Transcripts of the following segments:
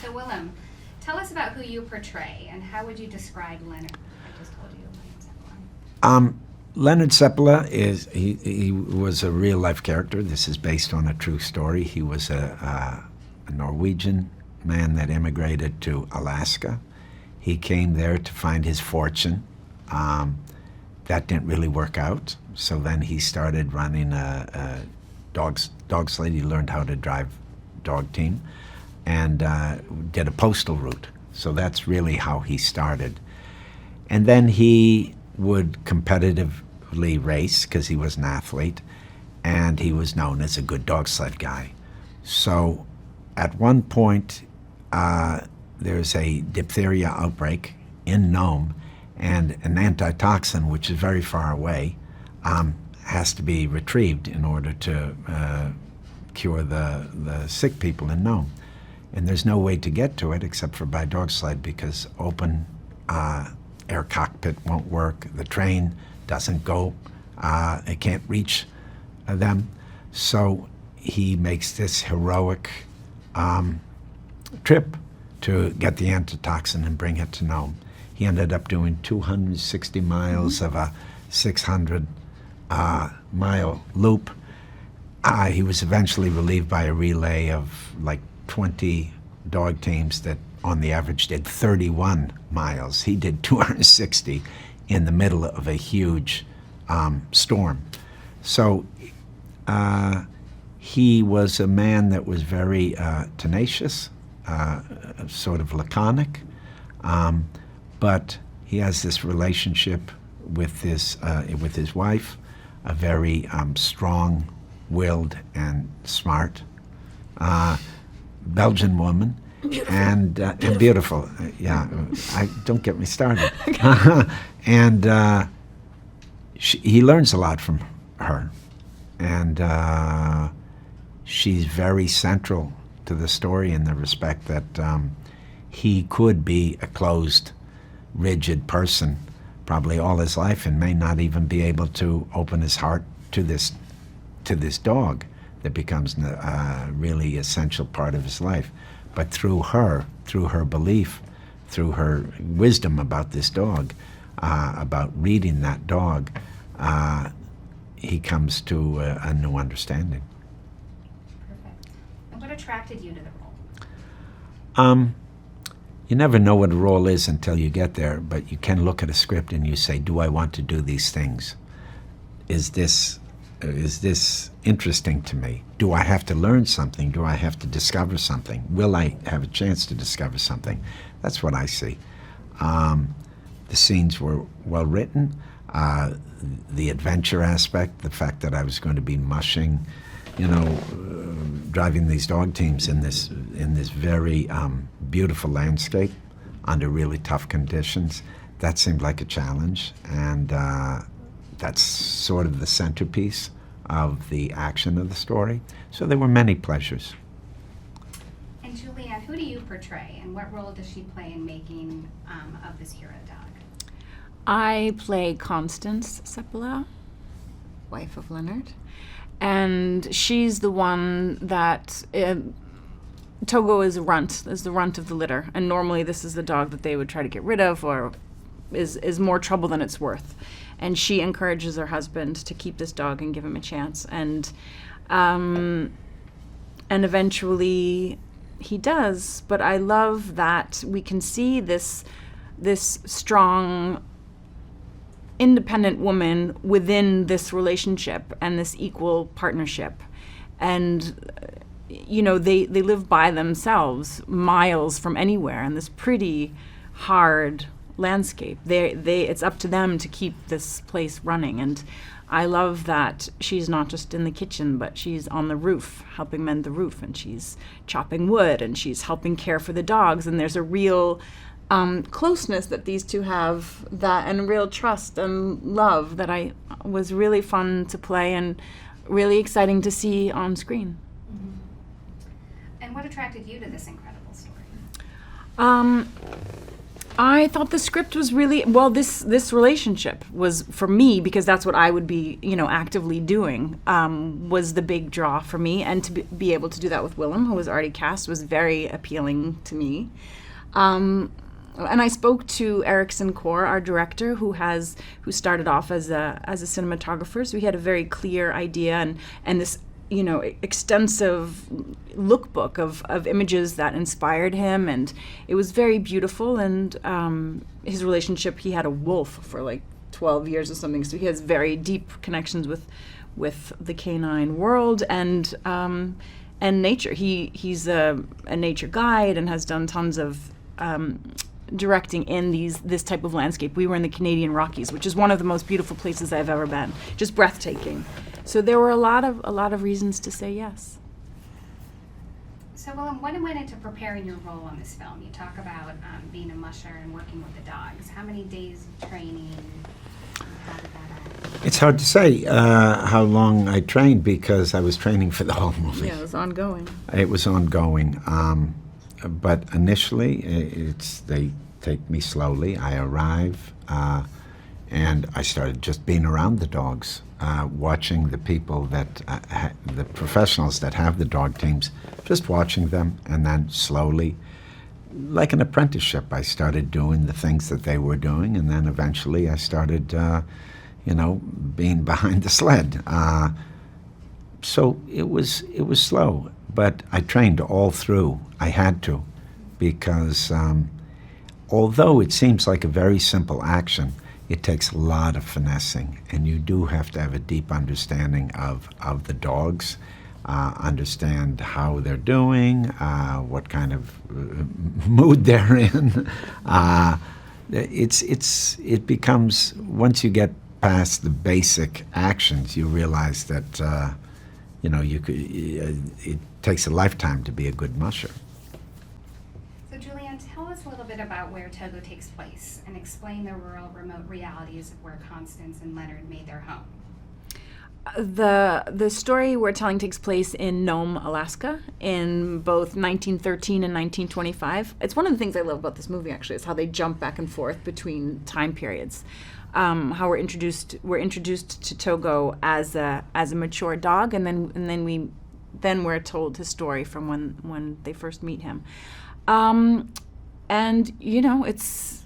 So Willem, tell us about who you portray and how would you describe Leonard? I just told you Leonard Zeppelin. Leonard Seppala he was a real life character. This is based on a true story. He was a Norwegian man that immigrated to Alaska. He came there to find his fortune. That didn't really work out. So then he started running a dog sled. He learned how to drive dog team and did a postal route. So that's really how he started. And then he would competitively race because he was an athlete, and he was known as a good dog sled guy. So at one point, there's a diphtheria outbreak in Nome, and an antitoxin, which is very far away, has to be retrieved in order to cure the sick people in Nome. And there's no way to get to it except for by dog sled, because open air cockpit won't work. The train doesn't go. It can't reach them. So he makes this heroic trip to get the antitoxin and bring it to Nome. He ended up doing 260 miles of a 600-mile loop. He was eventually relieved by a relay of like 20 dog teams that on the average did 31 miles. He did 260 in the middle of a huge storm. So he was a man that was very tenacious, sort of laconic, but he has this relationship with his wife, a very strong-willed and smart Belgian woman, and beautiful. Yeah, don't get me started. And he learns a lot from her, and she's very central to the story in the respect that he could be a closed, rigid person probably all his life and may not even be able to open his heart to this dog that becomes a really essential part of his life. But through her belief, through her wisdom about this dog, about reading that dog, he comes to a new understanding. Perfect. And what attracted you to the role? You never know what a role is until you get there, but you can look at a script and you say, do I want to do these things? Is this interesting to me? Do I have to learn something? Do I have to discover something? Will I have a chance to discover something? That's what I see. The scenes were well written. The adventure aspect, the fact that I was going to be mushing, driving these dog teams in this very beautiful landscape under really tough conditions, that seemed like a challenge, and that's sort of the centerpiece of the action of the story. So there were many pleasures. And Julianne, who do you portray, and what role does she play in making of this hero dog? I play Constance Seppala, wife of Leonard, and she's the one that Togo is the runt of the litter, and normally this is the dog that they would try to get rid of, or is more trouble than it's worth. And she encourages her husband to keep this dog and give him a chance, and eventually he does. But I love that we can see this strong, independent woman within this relationship and this equal partnership, and they live by themselves miles from anywhere in this pretty hard landscape. It's up to them to keep this place running, and I love that she's not just in the kitchen, but she's on the roof helping mend the roof, and she's chopping wood, and she's helping care for the dogs, and there's a real closeness that these two have, and real trust and love that was really fun to play and really exciting to see on screen. Mm-hmm. And what attracted you to this incredible story? I thought the script was really well. This relationship was for me because that's what I would be, actively doing. Was the big draw for me, and to be able to do that with Willem, who was already cast, was very appealing to me. And I spoke to Ericson, our director, who started off as a cinematographer. So he had a very clear idea and this extensive lookbook of images that inspired him, and it was very beautiful. And his relationship, he had a wolf for like 12 years or something, so he has very deep connections with the canine world and nature. He's a nature guide and has done tons of directing in this type of landscape. We were in the Canadian Rockies, which is one of the most beautiful places I've ever been, just breathtaking. So there were a lot of reasons to say yes. So Willem, what went into preparing your role on this film? You talk about being a musher and working with the dogs. How many days of training? How did that end? It's hard to say how long I trained because I was training for the whole movie. Yeah, it was ongoing. It was ongoing. But initially, they take me slowly. I arrive, and I started just being around the dogs, watching the people the professionals that have the dog teams, just watching them, and then slowly, like an apprenticeship, I started doing the things that they were doing, and then eventually I started, being behind the sled. So it was slow, but I trained all through. I had to, because although it seems like a very simple action, it takes a lot of finessing, and you do have to have a deep understanding of the dogs, understand how they're doing, what kind of mood they're in. It becomes, once you get past the basic actions, you realize that it takes a lifetime to be a good musher. So Julianne, tell us a little bit about where Togo takes place and explain the rural, remote realities of where Constance and Leonard made their home. The story we're telling takes place in Nome, Alaska, in both 1913 and 1925. It's one of the things I love about this movie, actually, is how they jump back and forth between time periods. How we're introduced to Togo as a mature dog, and then we're told his story from when they first meet him. And it's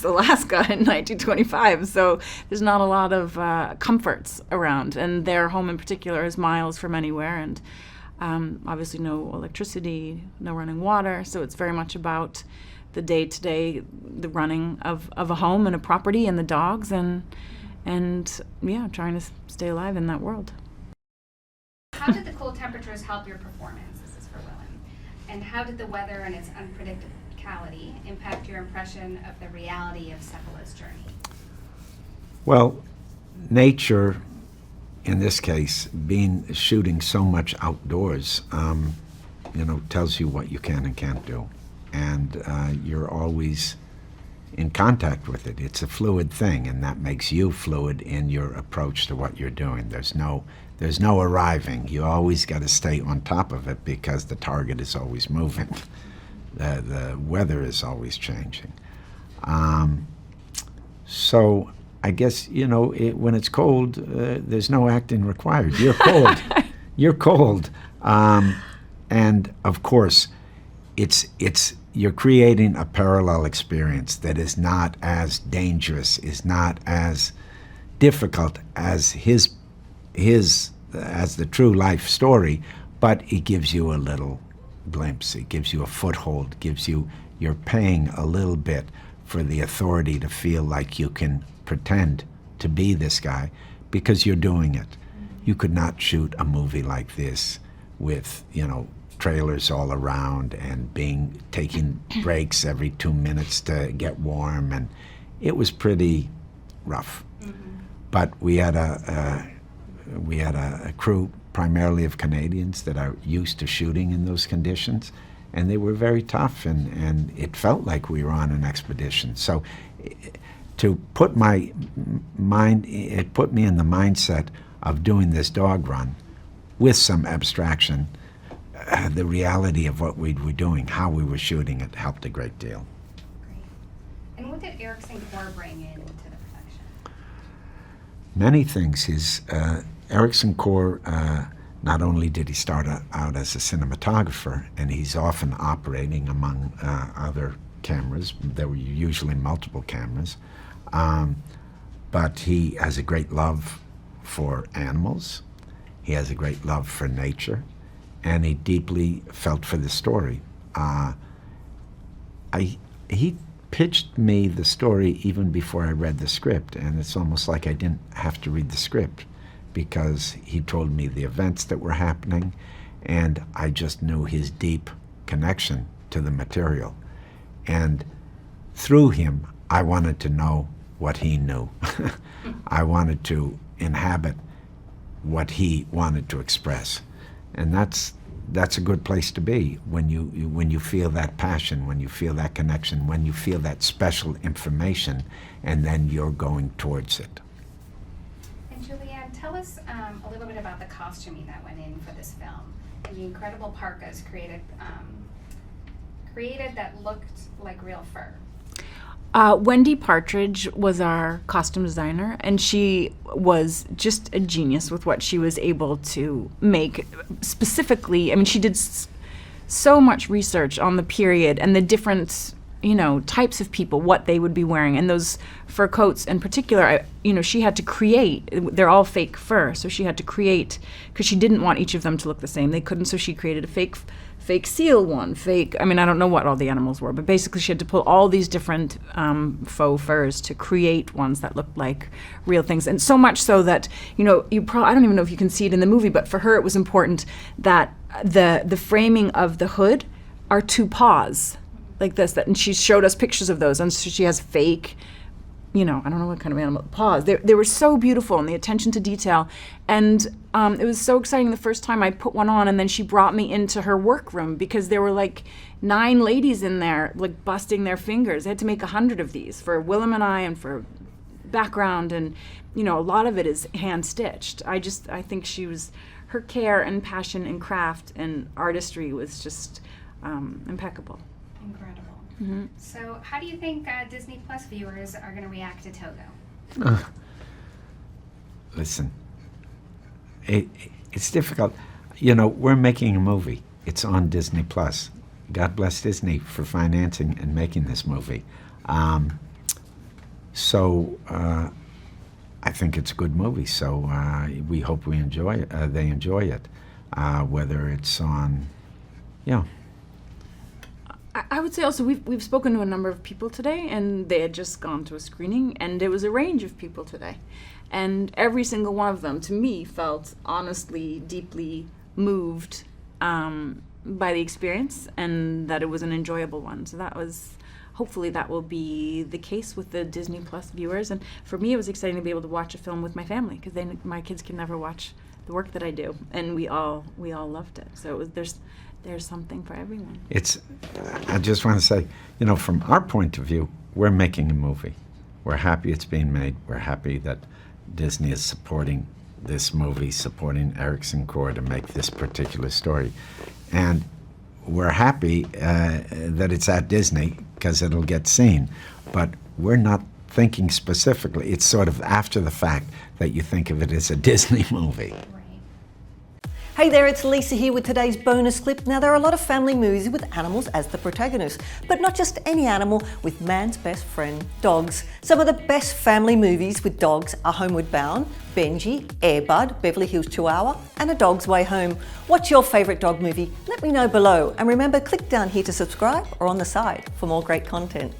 Alaska in 1925, so there's not a lot of comforts around, and their home in particular is miles from anywhere, and obviously no electricity, no running water, so it's very much about the day-to-day, the running of a home and a property and the dogs, and trying to stay alive in that world. How did the cold temperatures help your performance? This is for Willem. And how did the weather and its unpredictability impact your impression of the reality of Cephala's journey? Well, nature, in this case, shooting so much outdoors, tells you what you can and can't do. And you're always in contact with it. It's a fluid thing, and that makes you fluid in your approach to what you're doing. There's no arriving. You always got to stay on top of it because the target is always moving. The weather is always changing. So I guess, when it's cold, there's no acting required. You're cold. You're cold. And of course, you're creating a parallel experience that is not as dangerous, is not as difficult as as the true life story, but it gives you a little glimpse. It gives you a foothold, you're paying a little bit for the authority to feel like you can pretend to be this guy because you're doing it. You could not shoot a movie like this with, trailers all around and taking breaks every 2 minutes to get warm, and it was pretty rough. Mm-hmm. But we had a crew primarily of Canadians that are used to shooting in those conditions, and they were very tough, and it felt like we were on an expedition. So to put it put me in the mindset of doing this dog run with some abstraction. The reality of what we were doing, how we were shooting it, helped a great deal. Great. what did Ericson Core bring into the production? Many things. Ericson Core, not only did he start out as a cinematographer, and he's often operating among other cameras. There were usually multiple cameras. But he has a great love for animals. He has a great love for nature. And he deeply felt for the story. He pitched me the story even before I read the script, and it's almost like I didn't have to read the script because he told me the events that were happening, and I just knew his deep connection to the material. And through him, I wanted to know what he knew. I wanted to inhabit what he wanted to express. And that's a good place to be when you feel that passion, when you feel that connection, when you feel that special information, and then you're going towards it. And Julianne, tell us a little bit about the costuming that went in for this film. The incredible parkas created that looked like real fur. Wendy Partridge was our costume designer, and she was just a genius with what she was able to make. Specifically, I mean, she did so much research on the period and the different, types of people, what they would be wearing. And those fur coats in particular, she had to create, they're all fake fur, so she had to create, because she didn't want each of them to look the same. They couldn't, so she created a fake seal one, I don't know what all the animals were, but basically she had to pull all these different faux furs to create ones that looked like real things. And so much so that, I don't even know if you can see it in the movie, but for her it was important that the framing of the hood are two paws like this, and she showed us pictures of those, and so she has fake, I don't know what kind of animal, paws. They were so beautiful, and the attention to detail. And it was so exciting the first time I put one on, and then she brought me into her workroom because there were like 9 ladies in there, like busting their fingers. They had to make 100 of these for Willem and I and for background, and a lot of it is hand stitched. I think her care and passion and craft and artistry was just impeccable. Incredible. Mm-hmm. So how do you think Disney Plus viewers are going to react to Togo? Listen, it's difficult. We're making a movie. It's on Disney Plus. God bless Disney for financing and making this movie. So I think it's a good movie. So we hope they enjoy it. Whether it's on, I would say also we've spoken to a number of people today, and they had just gone to a screening, and it was a range of people today. And every single one of them, to me, felt honestly, deeply moved by the experience, and that it was an enjoyable one. So hopefully that will be the case with the Disney Plus viewers. And for me, it was exciting to be able to watch a film with my family, because my kids can never watch the work that I do, and we all loved it. So there's something for everyone. I just want to say, from our point of view, we're making a movie. We're happy it's being made. We're happy that Disney is supporting this movie, supporting Ericson Core to make this particular story. And we're happy that it's at Disney because it'll get seen. But we're not thinking specifically. It's sort of after the fact that you think of it as a Disney movie. Hey there, it's Lisa here with today's bonus clip. Now, there are a lot of family movies with animals as the protagonist, but not just any animal, with man's best friend, dogs. Some of the best family movies with dogs are Homeward Bound, Benji, Air Bud, Beverly Hills Chihuahua, and A Dog's Way Home. What's your favourite dog movie? Let me know below. And remember, click down here to subscribe or on the side for more great content.